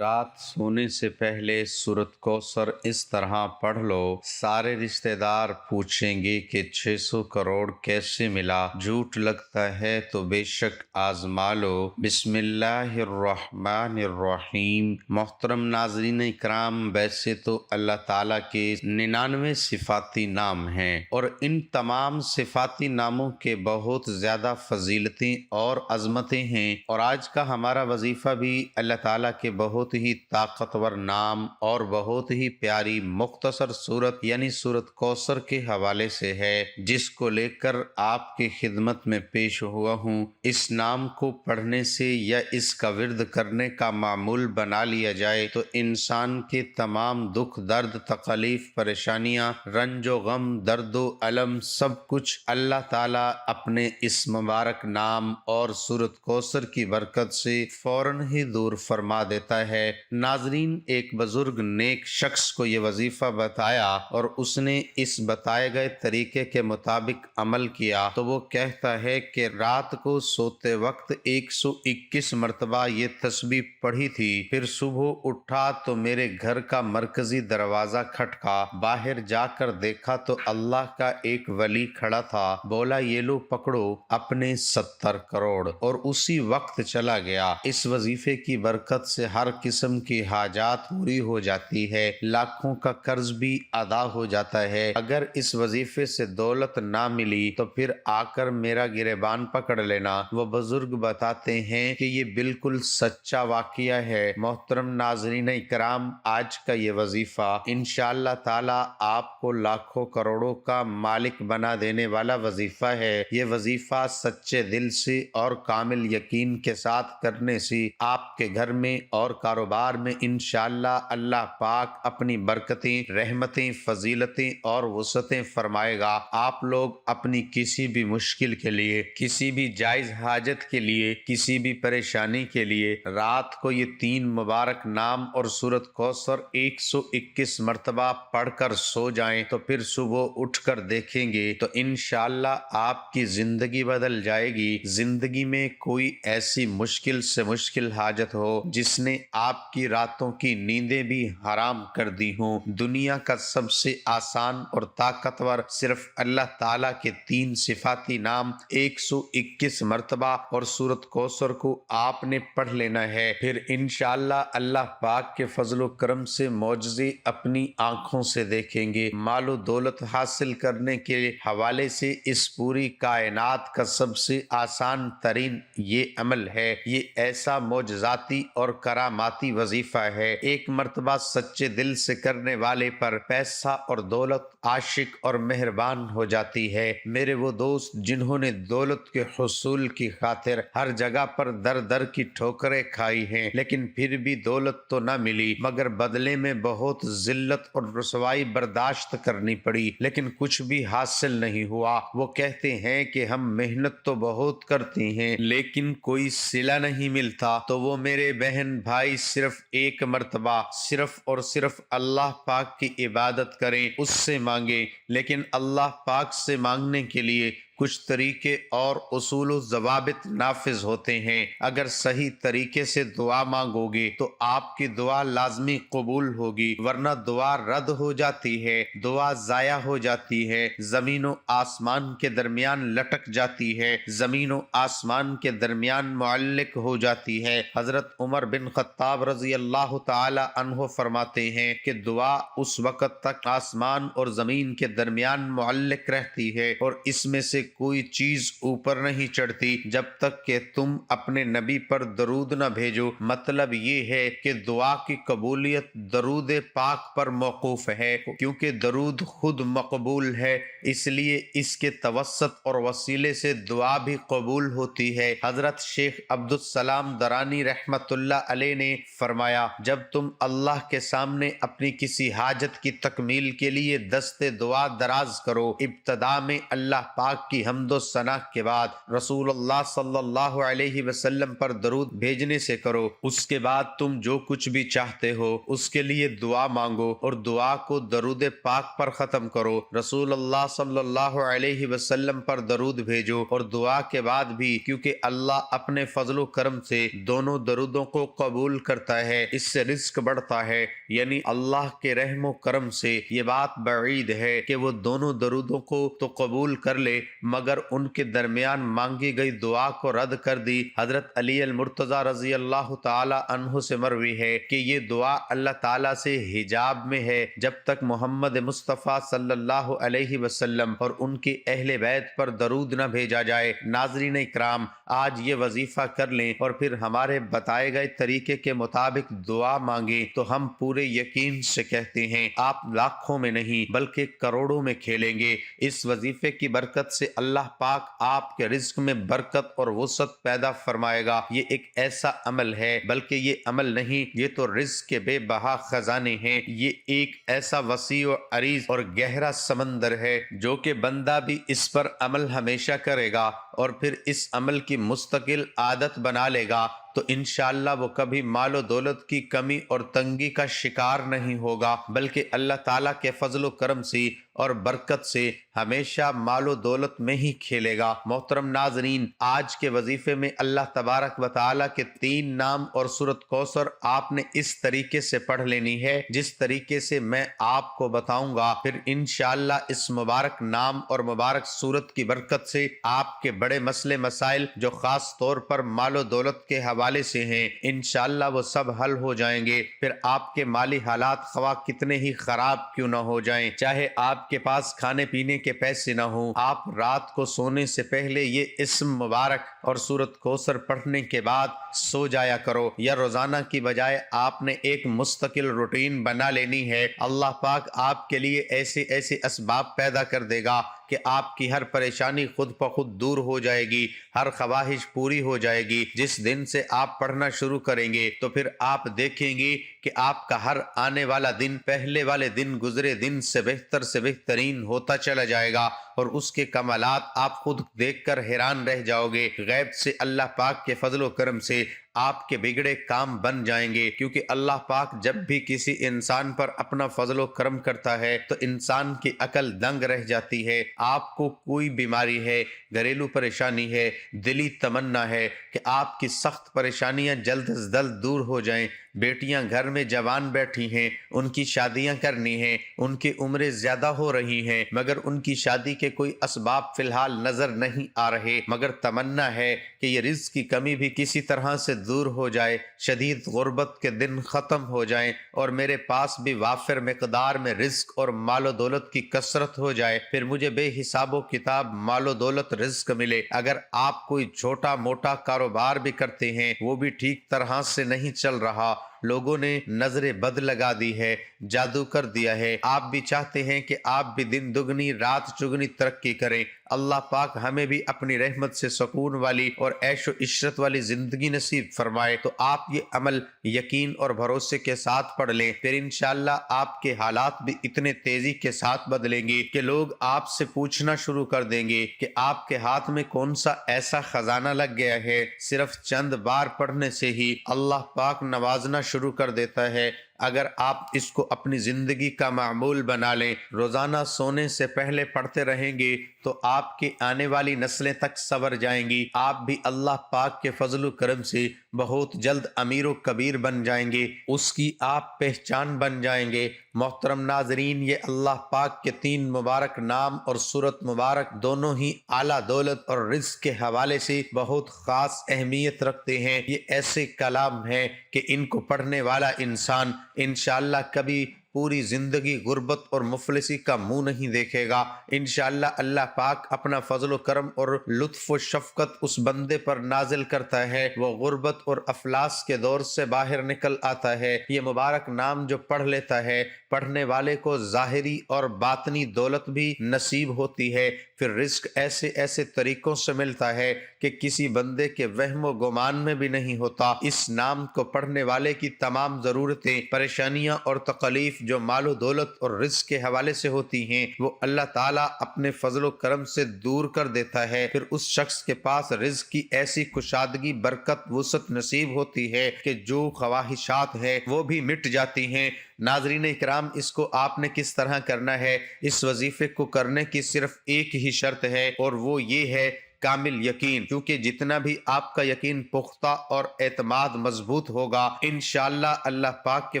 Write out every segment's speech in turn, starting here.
رات سونے سے پہلے سورۃ کوثر اس طرح پڑھ لو، سارے رشتہ دار پوچھیں گے کہ 600 کروڑ کیسے ملا، جھوٹ لگتا ہے تو بے شک آزما لو۔ بسم اللہ الرحمن الرحیم۔ محترم ناظرین اکرام، ویسے تو اللہ تعالیٰ کے 99 صفاتی نام ہیں اور ان تمام صفاتی ناموں کے بہت زیادہ فضیلتیں اور عظمتیں ہیں، اور آج کا ہمارا وظیفہ بھی اللہ تعالیٰ کے بہت ہی طاقتور نام اور بہت ہی پیاری مختصر سورت یعنی سورۃ کوثر کے حوالے سے ہے، جس کو لے کر آپ کی خدمت میں پیش ہوا ہوں۔ اس نام کو پڑھنے سے یا اس کا ورد کرنے کا معمول بنا لیا جائے تو انسان کے تمام دکھ درد تکلیف پریشانیاں رنج و غم درد و الم سب کچھ اللہ تعالیٰ اپنے اس مبارک نام اور سورۃ کوثر کی برکت سے فوراً ہی دور فرما دیتا ہے۔ ناظرین، ایک بزرگ نیک شخص کو یہ وظیفہ بتایا اور اس نے اس بتائے گئے طریقے کے مطابق عمل کیا تو وہ کہتا ہے کہ رات کو سوتے وقت 121 مرتبہ یہ تسبیح پڑھی تھی، پھر صبح اٹھا تو میرے گھر کا مرکزی دروازہ کھٹکا، باہر جا کر دیکھا تو اللہ کا ایک ولی کھڑا تھا، بولا یہ لو پکڑو اپنے 70 کروڑ، اور اسی وقت چلا گیا۔ اس وظیفے کی برکت سے ہر قسم کی حاجات پوری ہو جاتی ہے، لاکھوں کا قرض بھی ادا ہو جاتا ہے۔ اگر اس وظیفے سے دولت نہ ملی تو پھر آ کر میرا گریبان پکڑ لینا۔ وہ بزرگ بتاتے ہیں کہ یہ بالکل سچا واقعہ ہے۔ محترم ناظرین اکرام، آج کا یہ وظیفہ انشاءاللہ تعالی آپ کو لاکھوں کروڑوں کا مالک بنا دینے والا وظیفہ ہے۔ یہ وظیفہ سچے دل سے اور کامل یقین کے ساتھ کرنے سے آپ کے گھر میں اور کاروبار میں انشاءاللہ اللہ پاک اپنی برکتیں، رحمتیں، فضیلتیں اور وسعتیں فرمائے گا۔ آپ لوگ اپنی کسی بھی مشکل کے لیے، کسی بھی جائز حاجت کے لیے، کسی بھی پریشانی کے لیے رات کو یہ 3 مبارک نام اور سورۃ کوثر 121 مرتبہ پڑھ کر سو جائیں تو پھر صبح اٹھ کر دیکھیں گے تو انشاءاللہ آپ کی زندگی بدل جائے گی۔ زندگی میں کوئی ایسی مشکل سے مشکل حاجت ہو جس نے آپ کی راتوں کی نیندیں بھی حرام کر دی ہوں، دنیا کا سب سے آسان اور طاقتور صرف اللہ تعالیٰ کے 3 صفاتی نام 121 مرتبہ اور سورۃ کوثر کو آپ نے پڑھ لینا ہے، پھر انشاءاللہ اللہ پاک کے فضل و کرم سے معجزے اپنی آنکھوں سے دیکھیں گے۔ مال و دولت حاصل کرنے کے حوالے سے اس پوری کائنات کا سب سے آسان ترین یہ عمل ہے، یہ ایسا معجزاتی اور کراماتی وظیفہ ہے، ایک مرتبہ سچے دل سے کرنے والے پر پیسہ اور دولت عاشق اور مہربان ہو جاتی ہے۔ میرے وہ دوست جنہوں نے دولت کے حصول کی خاطر ہر جگہ پر در در کی ٹھوکریں کھائی ہیں لیکن پھر بھی دولت تو نہ ملی، مگر بدلے میں بہت ذلت اور رسوائی برداشت کرنی پڑی لیکن کچھ بھی حاصل نہیں ہوا، وہ کہتے ہیں کہ ہم محنت تو بہت کرتے ہیں لیکن کوئی صلہ نہیں ملتا، تو وہ میرے بہن بھائی صرف ایک مرتبہ صرف اور صرف اللہ پاک کی عبادت کریں، اس سے مانگیں، لیکن اللہ پاک سے مانگنے کے لیے کچھ طریقے اور اصول و ضوابط نافذ ہوتے ہیں۔ اگر صحیح طریقے سے دعا مانگو گے تو آپ کی دعا لازمی قبول ہوگی، ورنہ دعا رد ہو جاتی ہے، دعا ضائع ہو جاتی ہے، زمین و آسمان کے درمیان لٹک جاتی ہے، زمین و آسمان کے درمیان معلق ہو جاتی ہے۔ حضرت عمر بن خطاب رضی اللہ تعالی عنہ فرماتے ہیں کہ دعا اس وقت تک آسمان اور زمین کے درمیان معلق رہتی ہے اور اس میں سے کوئی چیز اوپر نہیں چڑھتی جب تک کہ تم اپنے نبی پر درود نہ بھیجو۔ مطلب یہ ہے کہ دعا کی قبولیت درود پاک پر موقوف ہے، کیونکہ درود خود مقبول ہے، اس لیے اس کے توسط اور وسیلے سے دعا بھی قبول ہوتی ہے۔ حضرت شیخ عبدالسلام درانی رحمت اللہ علیہ نے فرمایا، جب تم اللہ کے سامنے اپنی کسی حاجت کی تکمیل کے لیے دست دعا دراز کرو، ابتدا میں اللہ پاک کی حمد و ثنا کے بعد رسول اللہ صلی اللہ علیہ وسلم پر درود بھیجنے سے کرو۔ اس کے بعد تم جو کچھ بھی چاہتے ہو اس کے لیے دعا مانگو اور دعا کو درود پاک پر ختم کرو۔ رسول اللہ صلی اللہ علیہ وسلم پر درود بھیجو اور دعا کے بعد بھی، کیونکہ اللہ اپنے فضل و کرم سے دونوں درودوں کو قبول کرتا ہے، اس سے رزق بڑھتا ہے۔ یعنی اللہ کے رحم و کرم سے یہ بات بعید ہے کہ وہ دونوں درودوں کو تو قبول کر لے مگر ان کے درمیان مانگی گئی دعا کو رد کر دی۔ حضرت علی المرتضی رضی اللہ تعالی عنہ سے مروی ہے کہ یہ دعا اللہ تعالیٰ سے حجاب میں ہے جب تک محمد مصطفیٰ صلی اللہ علیہ وسلم اور ان کے اہل بیت پر درود نہ بھیجا جائے۔ ناظرین اکرام، آج یہ وظیفہ کر لیں اور پھر ہمارے بتائے گئے طریقے کے مطابق دعا مانگیں تو ہم پورے یقین سے کہتے ہیں آپ لاکھوں میں نہیں بلکہ کروڑوں میں کھیلیں گے۔ اس وظیفے کی برکت سے اللہ پاک آپ کے رزق میں برکت اور وسعت پیدا فرمائے گا۔ یہ ایک ایسا عمل ہے، بلکہ یہ عمل نہیں، یہ تو رزق کے بے بہا خزانے ہیں۔ یہ ایک ایسا وسیع و عریض اور گہرا سمندر ہے جو کہ بندہ بھی اس پر عمل ہمیشہ کرے گا اور پھر اس عمل کی مستقل عادت بنا لے گا تو انشاءاللہ وہ کبھی مال و دولت کی کمی اور تنگی کا شکار نہیں ہوگا، بلکہ اللہ تعالیٰ کے فضل و کرم سے اور برکت سے ہمیشہ مال و دولت میں ہی کھیلے گا۔ محترم ناظرین، آج کے وظیفے میں اللہ تبارک و تعالیٰ کے 3 نام اور سورۃ کوثر آپ نے اس طریقے سے پڑھ لینی ہے جس طریقے سے میں آپ کو بتاؤں گا۔ پھر انشاءاللہ اس مبارک نام اور مبارک سورت کی برکت سے آپ کے بڑے مسئلے مسائل جو خاص طور پر مال و دولت کے حوالے سے ہیں انشاءاللہ وہ سب حل ہو جائیں گے۔ پھر آپ کے مالی حالات خواہ کتنے ہی خراب کیوں نہ ہو جائیں، چاہے آپ کے پاس کھانے پینے کے پیسے نہ ہوں، آپ رات کو سونے سے پہلے یہ اسم مبارک اور سورۃ کوثر پڑھنے کے بعد سو جایا کرو، یا روزانہ کی بجائے آپ نے ایک مستقل روٹین بنا لینی ہے۔ اللہ پاک آپ کے لیے ایسے ایسے اسباب پیدا کر دے گا کہ آپ کی ہر پریشانی خود بخود دور ہو جائے گی، ہر خواہش پوری ہو جائے گی۔ جس دن سے آپ پڑھنا شروع کریں گے تو پھر آپ دیکھیں گے کہ آپ کا ہر آنے والا دن پہلے والے دن گزرے دن سے بہترین ہوتا چلا جائے گا اور اس کے کمالات آپ خود دیکھ کر حیران رہ جاؤ گے۔ غیب سے اللہ پاک کے فضل و کرم سے آپ کے بگڑے کام بن جائیں گے، کیونکہ اللہ پاک جب بھی کسی انسان پر اپنا فضل و کرم کرتا ہے تو انسان کی عقل دنگ رہ جاتی ہے۔ آپ کو کوئی بیماری ہے، گھریلو پریشانی ہے، دلی تمنا ہے کہ آپ کی سخت پریشانیاں جلد از جلد دور ہو جائیں۔ بیٹیاں گھر میں جوان بیٹھی ہیں، ان کی شادیاں کرنی ہیں، ان کی عمریں زیادہ ہو رہی ہیں مگر ان کی شادی کے کوئی اسباب فی الحال نظر نہیں آ رہے، مگر تمنا ہے کہ یہ رزق کی کمی بھی کسی طرح سے دور ہو جائے، شدید غربت کے دن ختم ہو جائیں اور میرے پاس بھی وافر مقدار میں رزق اور مال و دولت کی کثرت ہو جائے، پھر مجھے بے حساب و کتاب مال و دولت رزق ملے۔ اگر آپ کوئی چھوٹا موٹا کاروبار بھی کرتے ہیں وہ بھی ٹھیک طرح سے نہیں چل رہا، لوگوں نے نظر بد لگا دی ہے، جادو کر دیا ہے، آپ بھی چاہتے ہیں کہ آپ بھی دن دگنی رات چگنی ترقی کریں، اللہ پاک ہمیں بھی اپنی رحمت سے سکون والی اور عیش و عشرت والی زندگی نصیب فرمائے، تو آپ یہ عمل یقین اور بھروسے کے ساتھ پڑھ لیں، پھر انشاءاللہ آپ کے حالات بھی اتنے تیزی کے ساتھ بدلیں گے کہ لوگ آپ سے پوچھنا شروع کر دیں گے کہ آپ کے ہاتھ میں کون سا ایسا خزانہ لگ گیا ہے۔ صرف چند بار پڑھنے سے ہی اللہ پاک نوازنا شروع کر دیتا ہے۔ اگر آپ اس کو اپنی زندگی کا معمول بنا لیں، روزانہ سونے سے پہلے پڑھتے رہیں گے تو آپ کی آنے والی نسلیں تک سنور جائیں گی، آپ بھی اللہ پاک کے فضل و کرم سے بہت جلد امیر و کبیر بن جائیں گے، اس کی آپ پہچان بن جائیں گے۔ محترم ناظرین، یہ اللہ پاک کے 3 مبارک نام اور سورت مبارک دونوں ہی اعلیٰ دولت اور رزق کے حوالے سے بہت خاص اہمیت رکھتے ہیں۔ یہ ایسے کلام ہیں کہ ان کو پڑھنے والا انسان انشاءاللہ کبھی پوری زندگی غربت اور مفلسی کا منہ نہیں دیکھے گا۔ انشاءاللہ اللہ پاک اپنا فضل و کرم اور لطف و شفقت اس بندے پر نازل کرتا ہے، وہ غربت اور افلاس کے دور سے باہر نکل آتا ہے۔ یہ مبارک نام جو پڑھ لیتا ہے، پڑھنے والے کو ظاہری اور باطنی دولت بھی نصیب ہوتی ہے، پھر رزق ایسے ایسے طریقوں سے ملتا ہے کہ کسی بندے کے وہم و گمان میں بھی نہیں ہوتا۔ اس نام کو پڑھنے والے کی تمام ضرورتیں، پریشانیاں اور تکلیف جو مال و دولت اور رزق کے حوالے سے ہوتی ہیں وہ اللہ تعالیٰ اپنے فضل و کرم سے دور کر دیتا ہے۔ پھر اس شخص کے پاس رزق کی ایسی کشادگی، برکت، وسعت نصیب ہوتی ہے کہ جو خواہشات ہے وہ بھی مٹ جاتی ہیں۔ ناظرین اکرام، اس کو آپ نے کس طرح کرنا ہے؟ اس وظیفے کو کرنے کی صرف ایک ہی شرط ہے اور وہ یہ ہے کامل یقین، کیونکہ جتنا بھی آپ کا یقین پختہ اور اعتماد مضبوط ہوگا انشاءاللہ اللہ پاک کے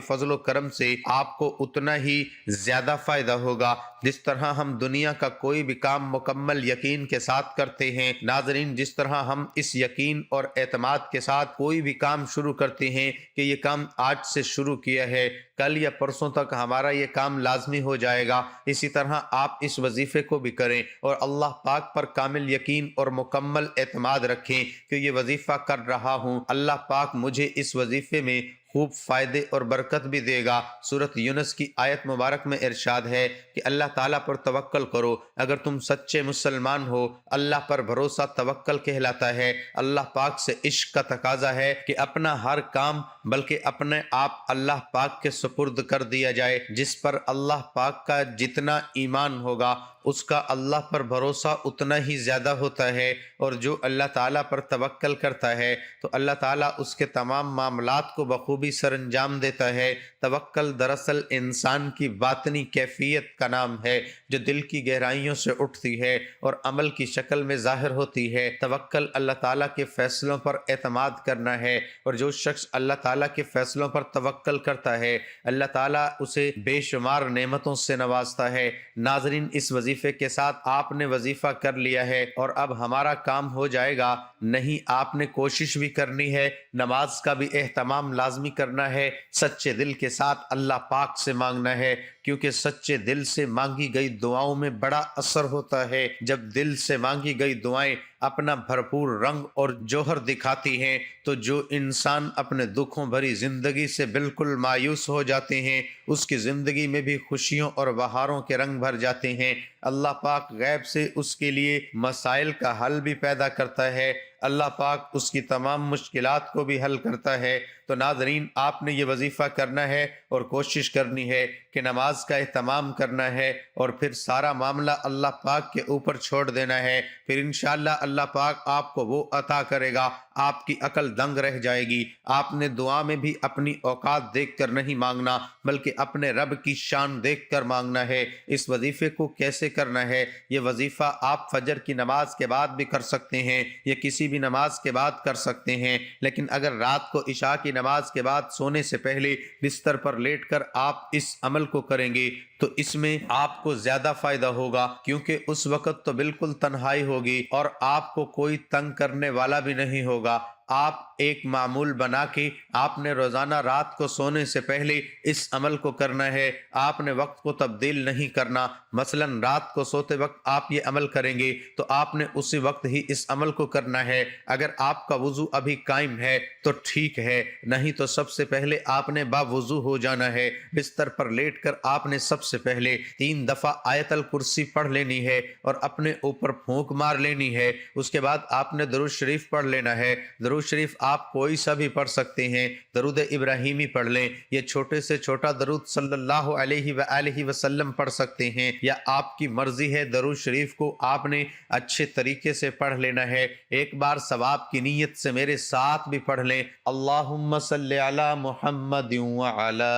فضل و کرم سے آپ کو اتنا ہی زیادہ فائدہ ہوگا۔ جس طرح ہم دنیا کا کوئی بھی کام مکمل یقین کے ساتھ کرتے ہیں، ناظرین جس طرح ہم اس یقین اور اعتماد کے ساتھ کوئی بھی کام شروع کرتے ہیں کہ یہ کام آج سے شروع کیا ہے، کل یا پرسوں تک ہمارا یہ کام لازمی ہو جائے گا، اسی طرح آپ اس وظیفے کو بھی کریں اور اللہ پاک پر کامل یقین اور مکمل اعتماد رکھیں کہ یہ وظیفہ کر رہا ہوں، اللہ پاک مجھے اس وظیفے میں خوب فائدے اور برکت بھی دے گا۔ سورۃ یونس کی آیت مبارک میں ارشاد ہے کہ اللہ تعالیٰ پر توکل کرو، اگر تم سچے مسلمان ہو۔ اللہ پر بھروسہ توکل کہلاتا ہے۔ اللہ پاک سے عشق کا تقاضا ہے کہ اپنا ہر کام بلکہ اپنے آپ اللہ پاک کے سپرد کر دیا جائے۔ جس پر اللہ پاک کا جتنا ایمان ہوگا اس کا اللہ پر بھروسہ اتنا ہی زیادہ ہوتا ہے، اور جو اللہ تعالیٰ پر توکل کرتا ہے تو اللہ تعالیٰ اس کے تمام معاملات کو بخوبی سر انجام دیتا ہے۔ توکل دراصل انسان کی باطنی کیفیت کا نام ہے جو دل کی گہرائیوں سے اٹھتی ہے اور عمل کی شکل میں ظاہر ہوتی ہے۔ توکل اللہ تعالیٰ کے فیصلوں پر اعتماد کرنا ہے، اور جو شخص اللہ تعالیٰ کے فیصلوں پر توکل کرتا ہے اللہ تعالیٰ اسے بے شمار نعمتوں سے نوازتا ہے۔ ناظرین اس وظیفے کے ساتھ آپ نے وظیفہ کر لیا ہے اور اب ہمارا کام ہو جائے گا نہیں، آپ نے کوشش بھی کرنی ہے، نماز کا بھی اہتمام لازمی کرنا ہے، سچے دل کے ساتھ اللہ پاک سے مانگنا ہے، کیونکہ سچے دل سے مانگی گئی دعاؤں میں بڑا اثر ہوتا ہے۔ جب دل سے مانگی گئی دعائیں اپنا بھرپور رنگ اور جوہر دکھاتی ہیں تو جو انسان اپنے دکھوں بھری زندگی سے بالکل مایوس ہو جاتے ہیں اس کی زندگی میں بھی خوشیوں اور بہاروں کے رنگ بھر جاتے ہیں۔ اللہ پاک غیب سے اس کے لیے مسائل کا حل بھی پیدا کرتا ہے، اللہ پاک اس کی تمام مشکلات کو بھی حل کرتا ہے۔ تو ناظرین آپ نے یہ وظیفہ کرنا ہے اور کوشش کرنی ہے کہ نماز کا اہتمام کرنا ہے اور پھر سارا معاملہ اللہ پاک کے اوپر چھوڑ دینا ہے، پھر انشاءاللہ اللہ پاک آپ کو وہ عطا کرے گا، آپ کی عقل دنگ رہ جائے گی۔ آپ نے دعا میں بھی اپنی اوقات دیکھ کر نہیں مانگنا بلکہ اپنے رب کی شان دیکھ کر مانگنا ہے۔ اس وظیفے کو کیسے کرنا ہے؟ یہ وظیفہ آپ فجر کی نماز کے بعد بھی کر سکتے ہیں یا کسی بھی نماز کے بعد کر سکتے ہیں، لیکن اگر رات کو عشاء کی نماز کے بعد سونے سے پہلے بستر پر لیٹ کر آپ اس عمل کو کریں گے تو اس میں آپ کو زیادہ فائدہ ہوگا، کیونکہ اس وقت تو بالکل تنہائی ہوگی اور آپ کو کوئی تنگ کرنے والا بھی نہیں ہوگا۔ آپ ایک معمول بنا کے آپ نے روزانہ رات کو سونے سے پہلے اس عمل کو کرنا ہے، آپ نے وقت کو تبدیل نہیں کرنا۔ مثلا رات کو سوتے وقت آپ یہ عمل کریں گے تو آپ نے اسی وقت ہی اس عمل کو کرنا ہے۔ اگر آپ کا وضو ابھی قائم ہے تو ٹھیک ہے، نہیں تو سب سے پہلے آپ نے باوضو ہو جانا ہے۔ بستر پر لیٹ کر آپ نے سب سے پہلے 3 دفعہ آیت الکرسی پڑھ لینی ہے اور اپنے اوپر پھونک مار لینی ہے۔ اس کے بعد آپ نے درود شریف پڑھ لینا ہے۔ درود شریف آپ کوئی سا بھی پڑھ سکتے ہیں، درود ابراہیمی پڑھ لیں، یہ چھوٹے سے چھوٹا درود صلی اللہ علیہ وآلہ وسلم پڑھ سکتے ہیں، یا آپ کی مرضی ہے درود شریف کو آپ نے اچھے طریقے سے پڑھ لینا ہے۔ ایک بار ثواب کی نیت سے میرے ساتھ بھی پڑھ لیں، اللہم صلی علی محمد وعلی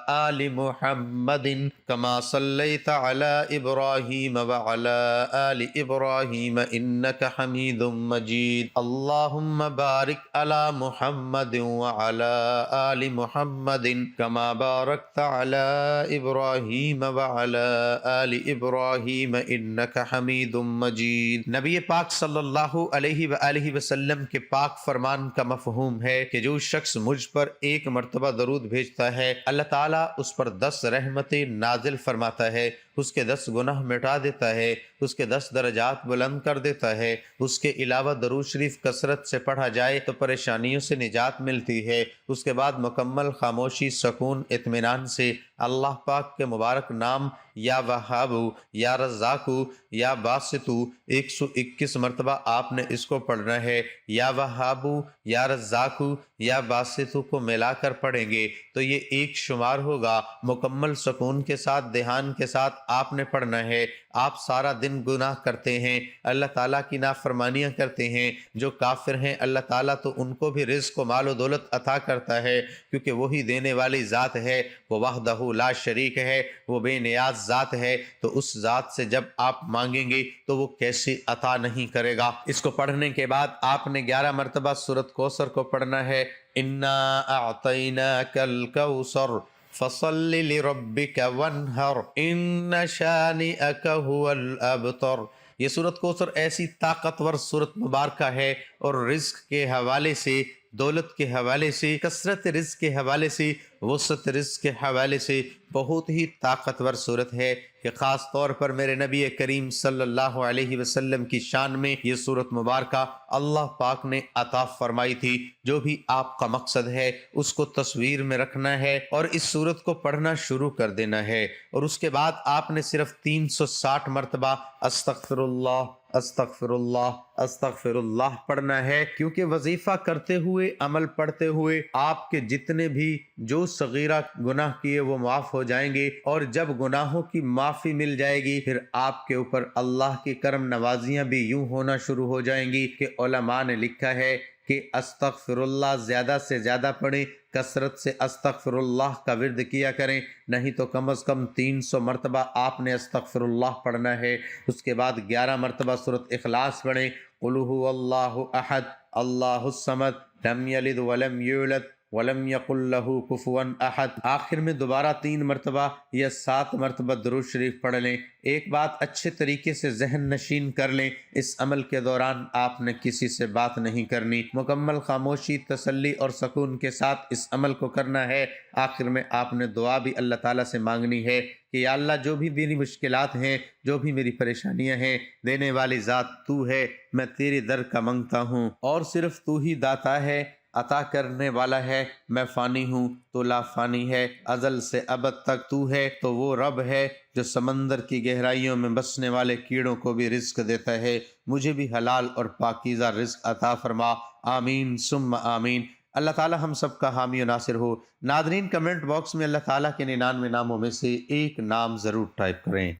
آل محمد کما صلیت علی ابراہیم وعلی آل ابراہیم انک حمید مجید، اللہم بارک علی محمد وعلی آل محمد کما بارکت علی ابراہیم وعلی آل ابراہیم انک حمید مجید۔ نبی پاک صلی اللہ علیہ وآلہ وسلم کے پاک فرمان کا مفہوم ہے کہ جو شخص مجھ پر ایک مرتبہ درود بھیجتا ہے اللہ تعالیٰ اس پر 10 رحمتیں نازل فرماتا ہے، اس کے 10 گناہ مٹا دیتا ہے، اس کے 10 درجات بلند کر دیتا ہے۔ اس کے علاوہ درود شریف کثرت سے پڑھا جائے تو پریشانیوں سے نجات ملتی ہے۔ اس کے بعد مکمل خاموشی، سکون، اطمینان سے اللہ پاک کے مبارک نام یا وہابو یا رزاقو یا باسطو 121 مرتبہ آپ نے اس کو پڑھنا ہے۔ یا وہابو یا رزاقو یا باسطو کو ملا کر پڑھیں گے تو یہ ایک شمار ہوگا۔ مکمل سکون کے ساتھ، دھیان کے ساتھ آپ نے پڑھنا ہے۔ آپ سارا دن گناہ کرتے ہیں، اللہ تعالیٰ کی نافرمانیاں کرتے ہیں، جو کافر ہیں اللہ تعالیٰ تو ان کو بھی رزق و مال و دولت عطا کرتا ہے، کیونکہ وہی دینے والی ذات ہے، وہ وحدہ لا شریک ہے، وہ بے نیاز ذات ہے۔ تو اس ذات سے جب آپ مانگیں گے تو وہ کیسے عطا نہیں کرے گا۔ اس کو پڑھنے کے بعد آپ نے 11 مرتبہ سورۃ کوثر کو پڑھنا ہے۔ انا اعطیناک الکوثر فصل لربک وانحر ان شانئک هو الابتر۔ یہ سورۃ کوثر ایسی طاقتور سورۃ مبارکہ ہے، اور رزق کے حوالے سے، دولت کے حوالے سے، کثرت رزق کے حوالے سے، وسعت رزق کے حوالے سے بہت ہی طاقتور صورت ہے، کہ خاص طور پر میرے نبی کریم صلی اللہ علیہ وسلم کی شان میں یہ صورت مبارکہ اللہ پاک نے عطا فرمائی تھی۔ جو بھی آپ کا مقصد ہے اس کو تصویر میں رکھنا ہے اور اس صورت کو پڑھنا شروع کر دینا ہے، اور اس کے بعد آپ نے صرف 360 مرتبہ استغفر اللہ استغفر اللہ استغفر اللہ پڑھنا ہے، کیونکہ وظیفہ کرتے ہوئے، عمل پڑھتے ہوئے آپ کے جتنے بھی جو صغیرہ گناہ کیے وہ معاف ہو جائیں گے، اور جب گناہوں کی معافی مل جائے گی پھر آپ کے اوپر اللہ کی کرم نوازیاں بھی یوں ہونا شروع ہو جائیں گی کہ علماء نے لکھا ہے کہ استغفر اللہ زیادہ سے زیادہ پڑھیں، کثرت سے استغفر اللہ کا ورد کیا کریں، نہیں تو کم از کم 300 مرتبہ آپ نے استغفر اللہ پڑھنا ہے۔ اس کے بعد 11 مرتبہ سورۃ اخلاص پڑھیں، قل هو اللہ احد اللہ الصمد لم یلد ولم یولد ولم یقل له کفوا احد۔ آخر میں دوبارہ 3 مرتبہ یا 7 مرتبہ درود شریف پڑھ لیں۔ ایک بات اچھے طریقے سے ذہن نشین کر لیں، اس عمل کے دوران آپ نے کسی سے بات نہیں کرنی، مکمل خاموشی، تسلی اور سکون کے ساتھ اس عمل کو کرنا ہے۔ آخر میں آپ نے دعا بھی اللہ تعالیٰ سے مانگنی ہے کہ یا اللہ جو بھی میری مشکلات ہیں، جو بھی میری پریشانیاں ہیں، دینے والی ذات تو ہے، میں تیرے در کا منگتا ہوں، اور صرف تو ہی داتا ہے، عطا کرنے والا ہے، میں فانی ہوں تو لا فانی ہے، ازل سے ابد تک تو ہے، تو وہ رب ہے جو سمندر کی گہرائیوں میں بسنے والے کیڑوں کو بھی رزق دیتا ہے، مجھے بھی حلال اور پاکیزہ رزق عطا فرما، آمین ثم آمین۔ اللہ تعالی ہم سب کا حامی و ناصر ہو۔ ناظرین، کمنٹ باکس میں اللہ تعالیٰ کے 99 ناموں میں سے ایک نام ضرور ٹائپ کریں۔